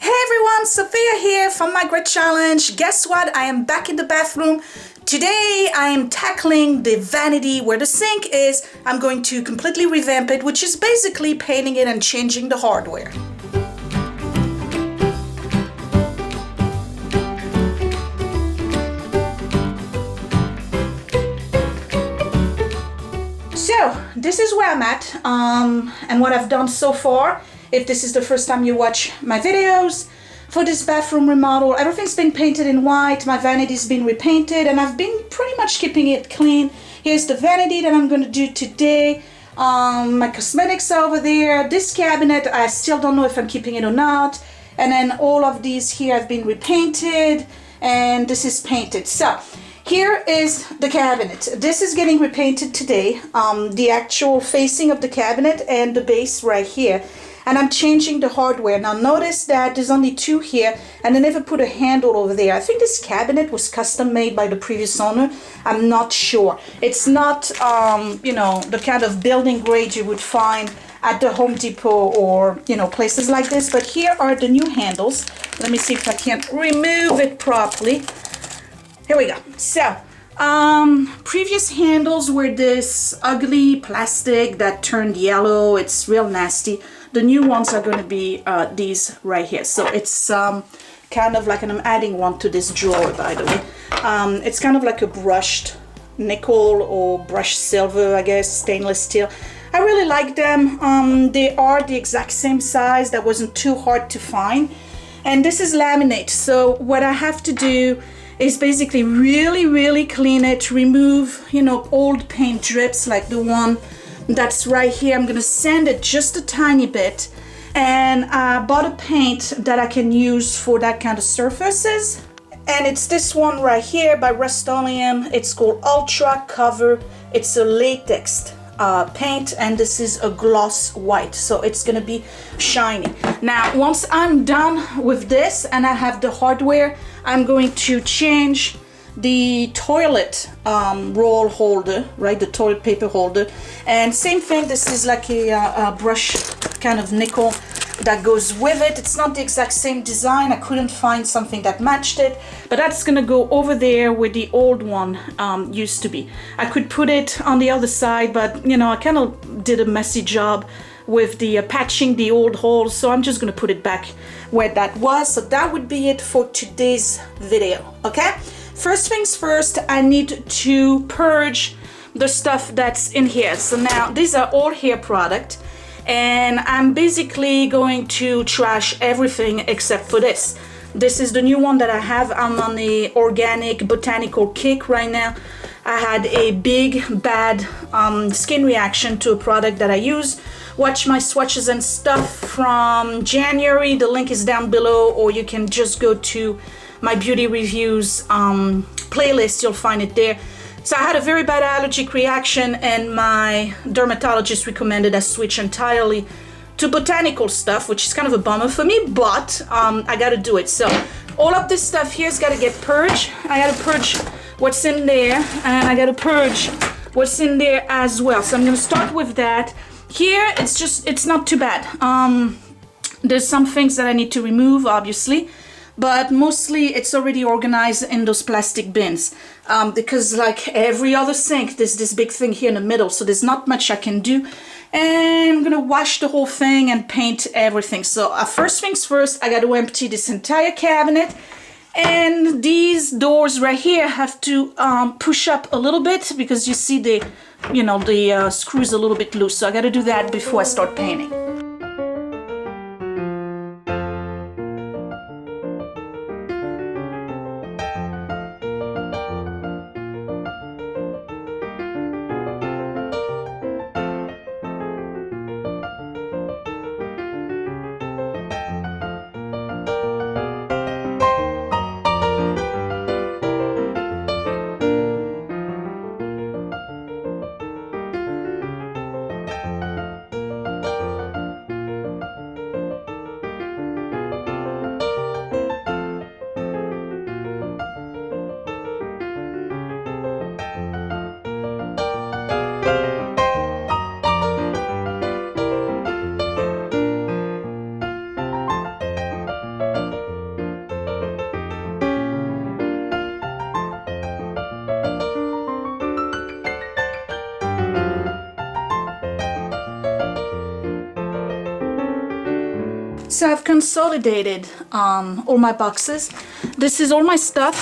Hey everyone, Sophia here from My Great Challenge. Guess what? I am back in the bathroom. Today I am tackling the vanity where the sink is. I'm going to completely revamp it, which is basically painting it and changing the hardware. So this is where I'm at and what I've done so far. If this is the first time you watch my videos, for this bathroom remodel, everything's been painted in white, my vanity's been repainted, and I've been pretty much keeping it clean. Here's the vanity that I'm going to do today. My cosmetics are over there. This cabinet, I still don't know if I'm keeping it or not. And then all of these here have been repainted, and this is painted. So here is the cabinet. This is getting repainted today, the actual facing of the cabinet and the base right here. And I'm changing the hardware. Now notice that there's only two here, and I never put a handle over there. I think this cabinet was custom made by the previous owner. I'm not sure. It's not, you know, the kind of building grade you would find at the Home Depot or, you know, places like this. But here are the new handles. Let me see if I can remove it properly. Here we go. So, previous handles were this ugly plastic that turned yellow. It's real nasty. The new ones are going to be these right here. So it's kind of like, and I'm adding one to this drawer, by the way. It's kind of like a brushed nickel or brushed silver, I guess, stainless steel. I really like them. They are the exact same size. That wasn't too hard to find. And this is laminate. So what I have to do is basically really clean it, remove, you know, old paint drips like the one that's right here. I'm gonna sand it just a tiny bit, and I bought a paint that I can use for that kind of surfaces, and it's this one right here by Rust-Oleum. It's called Ultra Cover. It's a latex paint, and this is a gloss white, so it's gonna be shiny. Now once I'm done with this and I have the hardware, I'm going to change the toilet roll holder, right, the toilet paper holder. And same thing, this is like a brush kind of nickel that goes with it. It's not the exact same design. I couldn't find something that matched it, but that's gonna go over there where the old one used to be. I could put it on the other side, but you know, I kind of did a messy job with the patching the old holes, so I'm just gonna put it back where that was. So that would be it for today's video, okay? First things first, I need to purge the stuff that's in here. So now these are all hair product, and I'm basically going to trash everything except for this. This is the new one that I have. I'm on the organic botanical kick right now. I had a big bad skin reaction to a product that I use. Watch my swatches and stuff from January. The link is down below, or you can just go to my beauty reviews playlist. You'll find it there. So I had a very bad allergic reaction, and my dermatologist recommended I switch entirely to botanical stuff, which is kind of a bummer for me, but I gotta do it. So all of this stuff here's gotta get purged. I gotta purge what's in there, and I gotta purge what's in there as well. So I'm gonna start with that. Here, it's not too bad. There's some things that I need to remove, obviously, but mostly it's already organized in those plastic bins, because like every other sink, there's this big thing here in the middle, so there's not much I can do. And I'm gonna wash the whole thing and paint everything. So first things first, I gotta empty this entire cabinet, and these doors right here have to push up a little bit because you see the, you know, the screws a little bit loose. So I gotta do that before I start painting. So I've consolidated all my boxes. This is all my stuff.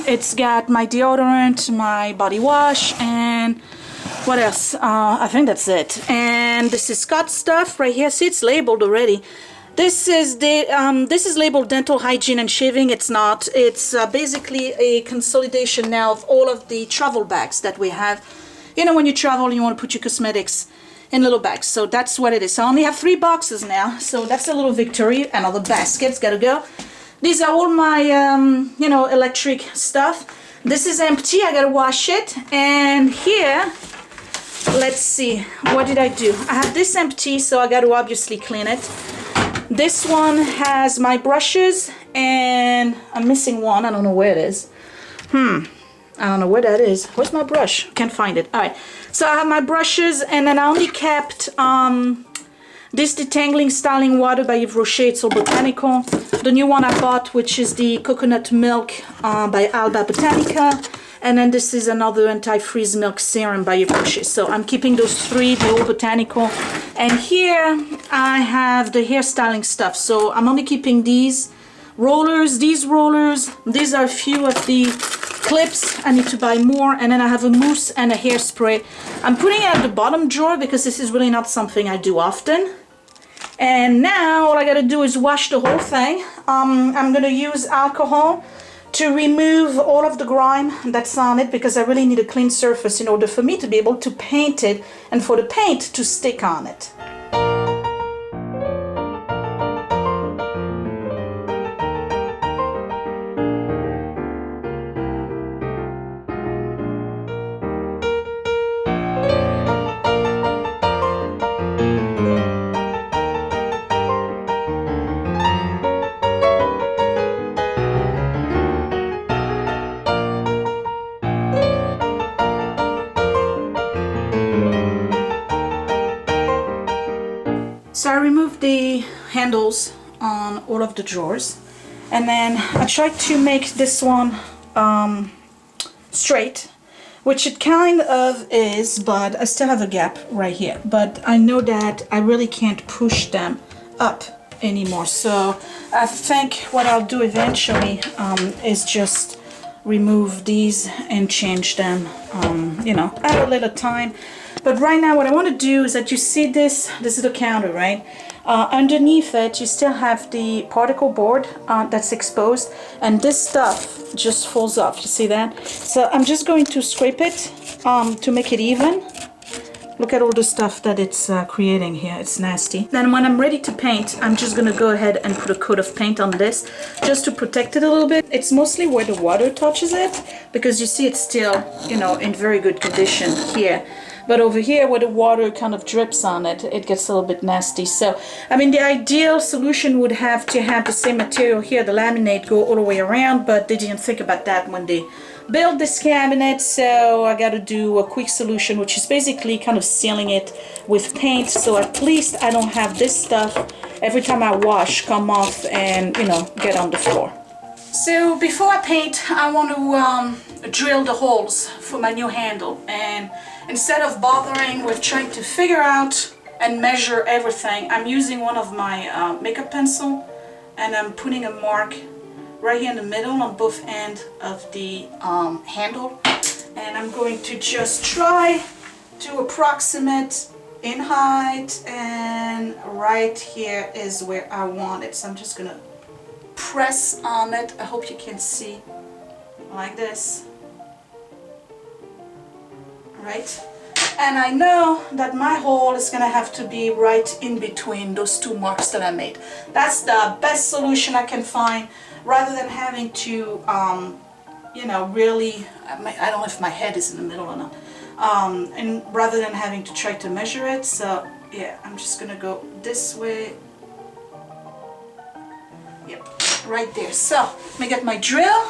It's got my deodorant, my body wash, and what else? I think that's it. And this is Scott's stuff right here. See, it's labeled already. This is labeled dental hygiene and shaving. It's not. It's basically a consolidation now of all of the travel bags that we have. You know, when you travel, you want to put your cosmetics in little bags. So that's what it is. So I only have 3 boxes now. So that's a little victory. Another basket's gotta go. These are all my, you know, electric stuff. This is empty. I gotta wash it. And here, let's see. What did I do? I have this empty, so I gotta obviously clean it. This one has my brushes, and I'm missing one. I don't know where it is. I don't know where that is. Where's my brush? Can't find it. All right. So I have my brushes, and then I only kept this detangling styling water by Yves Rocher. It's all botanical. The new one I bought, which is the coconut milk by Alba Botanica. And then this is another anti-freeze milk serum by Yves Rocher. So I'm keeping those 3, they're all botanical. And here I have the hairstyling stuff. So I'm only keeping these rollers, these rollers. These are a few of the clips. I need to buy more. And then I have a mousse and a hairspray. I'm putting it at the bottom drawer because this is really not something I do often. And now all I gotta do is wash the whole thing. I'm gonna use alcohol to remove all of the grime that's on it, because I really need a clean surface in order for me to be able to paint it and for the paint to stick on it. So I removed the handles on all of the drawers, and then I tried to make this one straight, which it kind of is, but I still have a gap right here. But I know that I really can't push them up anymore. So I think what I'll do eventually is just remove these and change them, you know, at a little time. But right now what I want to do is that you see this is the counter, right? Underneath it you still have the particle board that's exposed, and this stuff just falls off. You see that? So I'm just going to scrape it to make it even. Look at all the stuff that it's creating here. It's nasty. Then when I'm ready to paint, I'm just gonna go ahead and put a coat of paint on this just to protect it a little bit. It's mostly where the water touches it, because you see it's still, you know, in very good condition here. But over here where the water kind of drips on it, it gets a little bit nasty. So, I mean, the ideal solution would have to have the same material here, the laminate, go all the way around, but they didn't think about that when they built this cabinet. So I got to do a quick solution, which is basically kind of sealing it with paint, so at least I don't have this stuff every time I wash come off and, you know, get on the floor. So before I paint, I want to drill the holes for my new handle, and instead of bothering with trying to figure out and measure everything, I'm using one of my makeup pencil, and I'm putting a mark right here in the middle on both ends of the handle, and I'm going to just try to approximate in height, and right here is where I want it. So I'm just gonna press on it. I hope you can see, like this, right? And I know that my hole is gonna have to be right in between those 2 marks that I made. That's the best solution I can find, rather than having to, you know, really, I don't know if my head is in the middle or not, and rather than having to try to measure it. So yeah, I'm just gonna go this way. Yep, right there. So let me get my drill.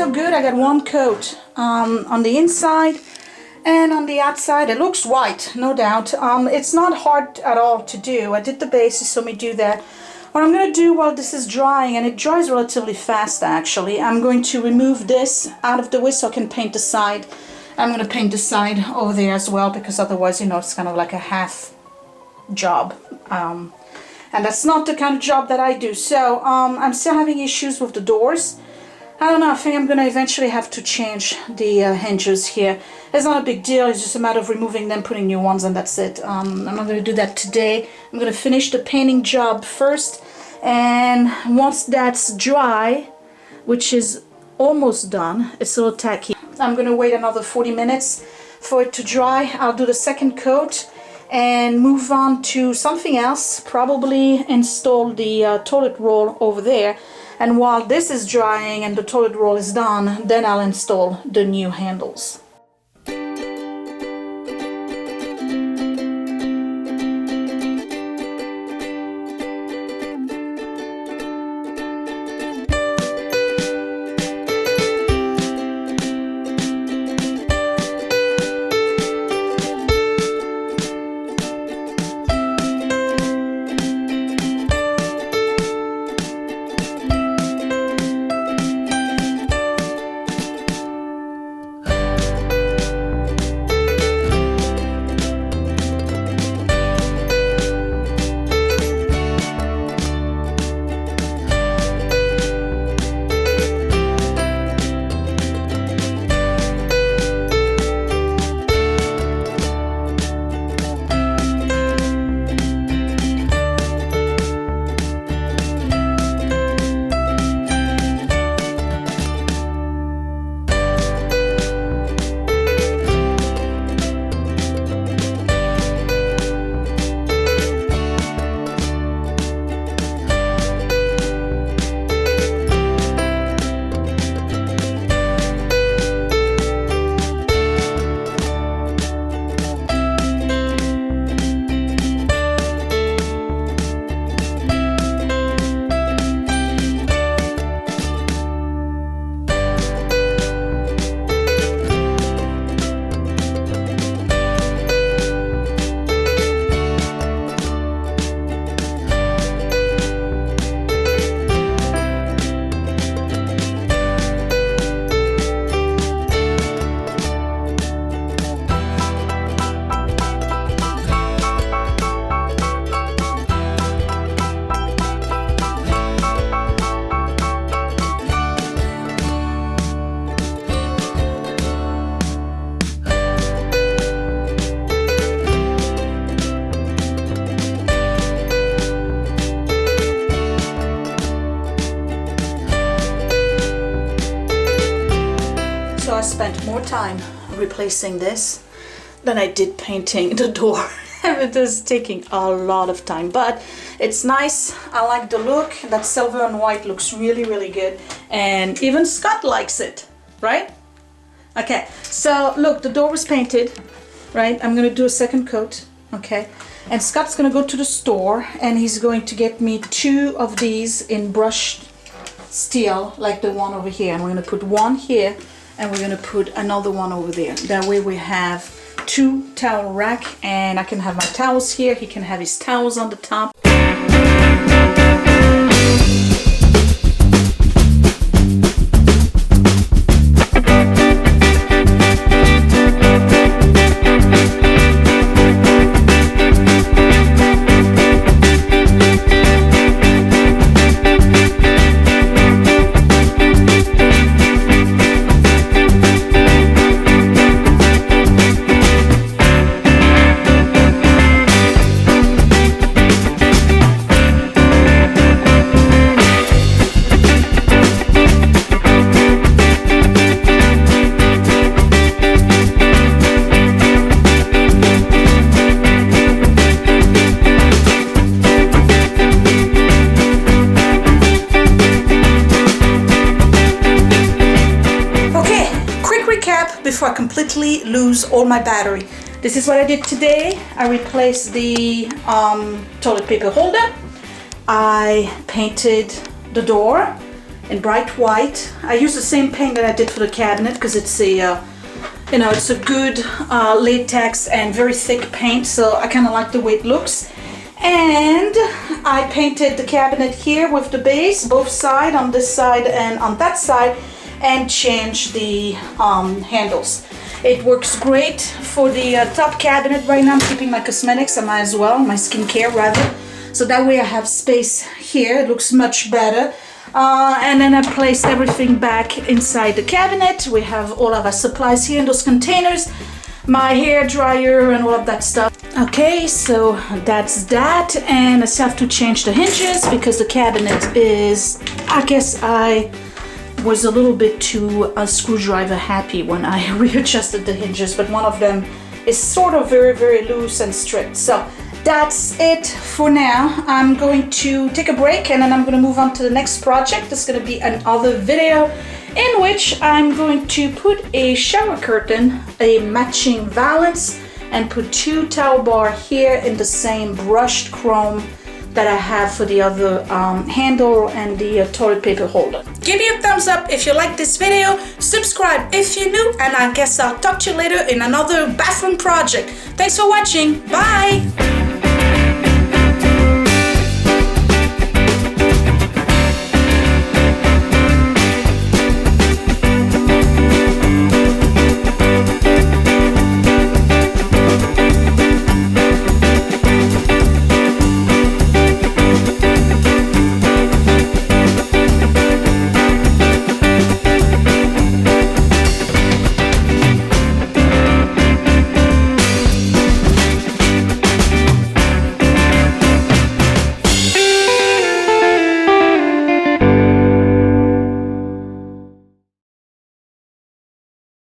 so good. I got one coat on the inside, and on the outside it looks white, no doubt. It's not hard at all to do. I did the base, you saw me do that. What I'm going to do while this is drying, and it dries relatively fast actually, I'm going to remove this out of the way so I can paint the side. I'm going to paint the side over there as well, because otherwise, you know, it's kind of like a half job. And that's not the kind of job that I do. So I'm still having issues with the doors. I don't know, I think I'm going to eventually have to change the hinges here. It's not a big deal, it's just a matter of removing them, putting new ones, and that's it. I'm not going to do that today. I'm going to finish the painting job first, and once that's dry, which is almost done, it's a little tacky. I'm going to wait another 40 minutes for it to dry. I'll do the second coat and move on to something else, probably install the toilet roll over there. And while this is drying and the toilet roll is done, then I'll install the new handles. I spent more time replacing this than I did painting the door. It is taking a lot of time, but it's nice. I like the look. That silver and white looks really, really good, and even Scott likes it, right? Okay, so look, the door was painted, right? I'm gonna do a second coat, okay? And Scott's gonna go to the store and he's going to get me 2 of these in brushed steel, like the one over here, and we're gonna put one here and we're gonna put another one over there. That way we have 2 towel rack, and I can have my towels here, he can have his towels on the top. Before I completely lose all my battery. This is what I did today. I replaced the toilet paper holder. I painted the door, in bright white. I use the same paint that I did for the cabinet because it's a you know, it's a good latex and very thick paint, so I kind of like the way it looks. And I painted the cabinet here with the base, both sides, on this side and on that side, and changed the handles. It works great for the top cabinet. Right now I'm keeping my cosmetics, I might as well, my skincare rather. So that way I have space here, it looks much better. And then I placed everything back inside the cabinet. We have all of our supplies here in those containers, my hair dryer and all of that stuff. Okay, so that's that, and I still have to change the hinges because the cabinet is, I guess I was a little bit too screwdriver happy when I readjusted the hinges, but one of them is sort of very loose and strict. So that's it for now. I'm going to take a break and then I'm going to move on to the next project. There's going to be another video in which I'm going to put a shower curtain, a matching valance, and put 2 towel bar here in the same brushed chrome that I have for the other handle and the toilet paper holder. Give me a thumbs up if you like this video, subscribe if you're new, and I guess I'll talk to you later in another bathroom project. Thanks for watching, bye!